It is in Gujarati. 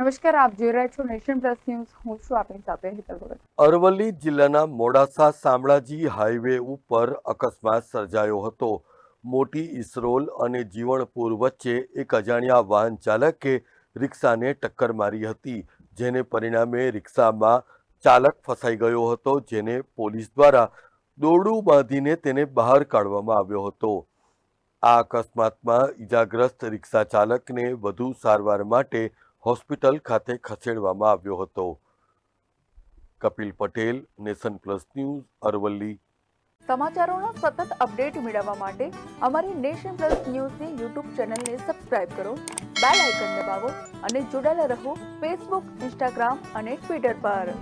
નમસ્કાર, આપ જોઈ રહ્યા છો નેશન પ્લસ ન્યૂઝ. હું છું આપની સાથે હેતલ ભગત. અરવલ્લી જિલ્લાના મોડાસા શામળાજી હાઈવે ઉપર અકસ્માત સર્જાયો હતો. મોટી ઇસરોલ અને જીવણપુર વચ્ચે એક અજાણ્યા વાહન ચાલકે રિક્ષાને ટક્કર મારી હતી, જેને પરિણામે રિક્ષામાં ચાલક ફસાઈ ગયો હતો, જેને પોલીસ દ્વારા દોરડું બાંધીને તેને બહાર કાઢવામાં આવ્યો હતો. આ અકસ્માતમાં ઈજાગ્રસ્ત રિક્ષા ચાલકને વધુ સારવાર માટે હોસ્પિટલ ખાતે ખસેડવામાં આવ્યો હતો. Kapil Patel, nation plus news, Aravalli. સમાચારોનો સતત અપડેટ મેળવવા માટે અમારી નેશન પ્લસ ન્યૂઝની યુટ્યુબ ચેનલને સબસ્ક્રાઇબ કરો, બેલ આઇકન દબાવો અને જોડાયેલા રહો ફેસબુક, ઇન્સ્ટાગ્રામ અને ટ્વિટર પર.